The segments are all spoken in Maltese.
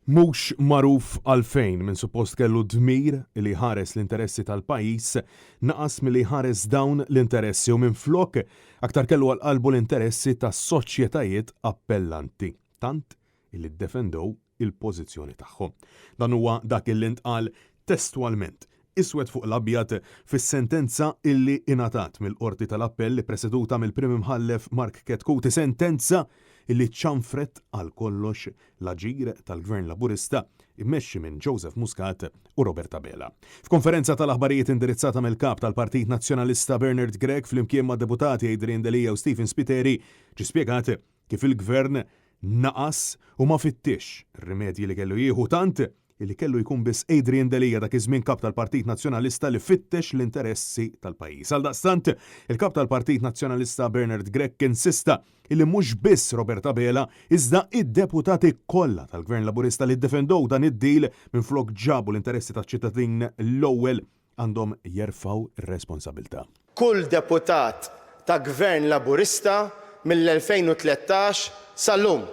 Mhux magħruf għalfejn minn suppost kellu dmir li ħares l-interessi tal-pajjiż naqas milli ħares dawn l-interessi u minflok aktar kellu għal qalbu l-interessi tas-soċjetajiet appellanti, tant illi ddefendew il-pożizzjoni tagħhom. Dan huwa dak illi ntqal testwalment iswed fuq l-abjad fis-sentenza illi ingħatat mill-Qorti tal-Appell li preseduta mill-Prim Imħallef Mark Ketkuti, sentenza illi ċanfret għal kollox l-aġir tal-Gvern Laburista immexxi minn Joseph Muscat u Roberta Bela. F'konferenza tal-aħbarijiet indirizzata mill-kap tal-Partit Nazzjonalista Bernard Gregg flimkien ma' deputati Adrian Delija u Stephen Spiteri ġie spjegat kif il-Gvern naqas u ma fittix ir-rimedji li kellu jieħu tant illi kellu jkun biss Adrian Delija dak iż-żmien kap tal-Partit Nazzjonalista li fittex l-interessi tal-pajjiż. Għaldaqstant, il-kap tal-Partit Nazzjonalista Bernard Gregg insista illi mhux biss Roberta Bela iżda id-deputati kollha tal-Gvern Laburista li ddefendew dan id-deal minflok ġabu l-interessi taċ-ċittadin l-ewwel għandhom jerfgħu r-responsabbiltà. Kull deputat ta' Gvern Laburista mill-2013 sal-lum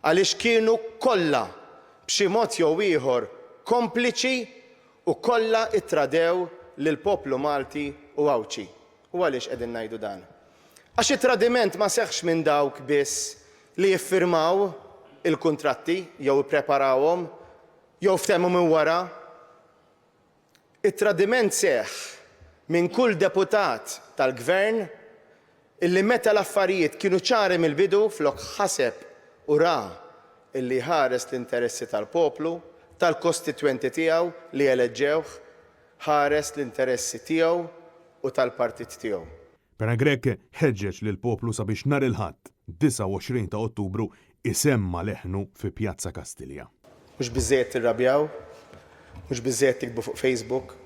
għaliex kienu kollha b'xi mod jew ieħor kompliċi u kollha ittradew lill-poplu Malti u Awċi. U għaliex qegħdin ngħidu dan? Għax it-tradiment ma seħħx minn dawk biss li jiffirmaw il-kuntratti jew ippreparawhom jew ftehmu minn wara. It-tradiment seħħ minn kull deputat tal-Gvern illi meta l-affarijiet kienu ċari mill-bidu flok ħaseb u ra illi ħares l-interessi tal-poplu, tal-kostitwenti tiegħu li eleġġewh, ħares l-interessi tiegħu u tal-partit tiegħu. Bernard Gregg ħeġġeġ lill-poplu sabiex nhar il-Ħadd 29 ta' Ottubru isemma leħnu fi Pjazza Kastilja. Mhux biżżejjed tirrabjaw, mhux biżżejjed tikbu fuq Facebook,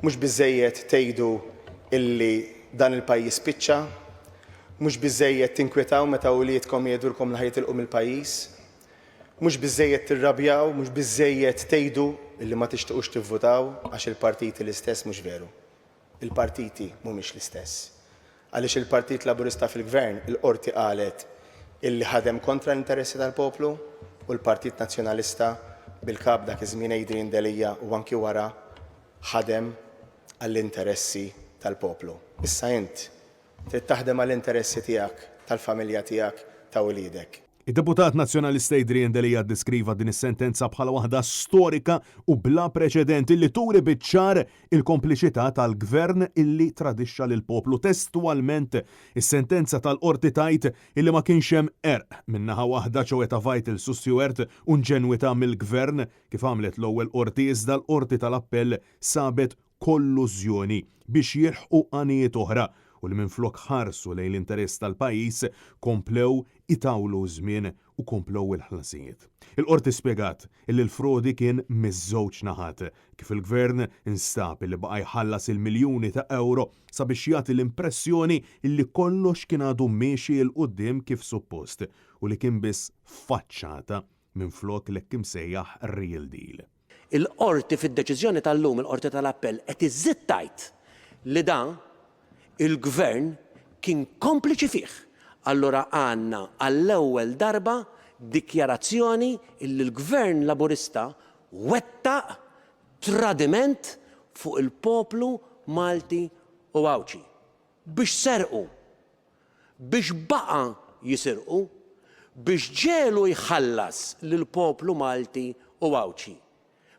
mhux biżżejjed tgħidu illi dan il-pajjiż spiċċa, mhux biżżejjed tinkwetaw meta wliedkom jgħidulkom li ħajtilqu mill-pajjiż. Mhux biżżejjed tirrabjaw, mhux biżżejjed tgħidu illi ma tixtiequx tivvutaw għax il-partiti l-istess mhux veru. Il-partiti mhumiex l-istess. Għaliex il-Partit Laburista fil-Gvern il-Qorti qalet illi ħadem kontra l-interessi tal-poplu u l-Partit Nazzjonalista bil-kap dak iż-żmien Adrian Delija u anki wara ħadem għall-interessi tal-poplu. Issa int trid taħdem għall-interessi tiegħek, tal-familja tiegħek, ta' wliedek. Id-deputat nazzjonalista Adrian Delija ddeskriva din is-sentenza bħala waħda storika u bla preċedenti li turi biċ-ċar il-kompliċità tal-Gvern illi tradixxa lil poplu. Testwalment is-sentenza tal-Qorti tajt illi ma kienx hemm erq min-naħa waħda ċeweta Vital Su Stewart u inġenwità mill-Gvern kif għamlet l-ewwel qorti iżda l-Qorti tal-Appell sabet kollużjoni biex jilħqu għanijiet oħra u li minflok ħarsu lejn l-interess tal-pajjiż komplew itawlu żmien u komplew il-ħlasijiet. Il-qorti spjegat illi l-frodi kien miż-żewġ naħat kif il-Gvern instab illi baqa' jħallas il-miljuni ta' euro sabiex jagħti l-impressjoni illi kollox kien għadu miexi l quddiem kif suppost u li kien biss faċċata minflok l-hekk imsejjaħ real deal. Il-qorti fid-deċiżjoni tal-lum il-Qorti tal-Appell qed iżid tajt li dan il-Gvern kien kompliċi fih. Allura għandna għall-ewwel darba dikjarazzjoni illi l-Gvern Laburista wettaq tradiment fuq il-poplu Malti u Awċi. Biex serqu, biex baqa jisirqu, biex ġelu jħallas lill-poplu Malti u Awċi.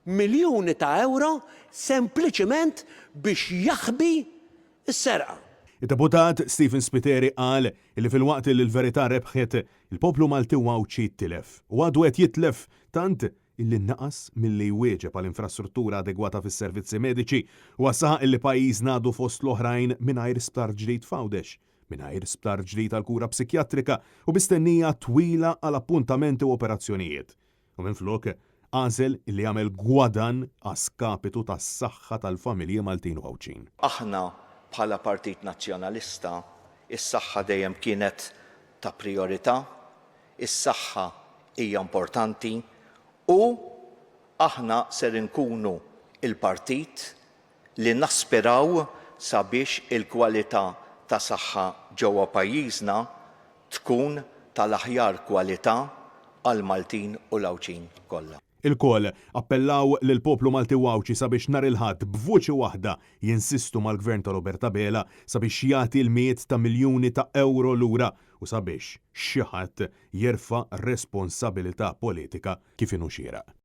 Miljuni ta' euro sempliċement biex jaħbi is-serqa. Il-deputat Stephen Spiteri qal li fil-waqt li l-verità rebħet il-poplu Malti u Awċi jitlef u għadu qed jitlef tant illi naqas milli jwieġeb għal infrastruttura adegwata fis-servizzi mediċi u għassaħ illi pajjiż ngħadu fost l-oħrajn mingħajr sptar ġdid f'Għawdex, mingħajr sptar ġdid għal kura psikjatrika u bistennija twila għal appuntamenti u operazzjonijiet. U minflok għażel illi jagħmel gwadan għaskapitu tas-saħħa tal-familji Maltin u Awċin. Aħna bħala Partit Nazzjonalista, is-saħħa dejjem kienet ta' priorità, is-saħħa hija importanti u aħna ser inkunu il-partit li naspiraw sabiex il-kwalità ta' saħħa ġewwa pajjiżna tkun tal-aħjar kwalità għal Maltin u l-Awċin kollha. Il-koll appellaw lil poplu Malti Wawċi sabiex nhar il-ħadd b'vuċi waħda jinsistu mal-gvern ta' Roberta Bela sabiex jagħti l-miet ta' miljuni ta' euro lura u sabiex xi ħadd jerfa' responsabilità politika kif inhu xieraq.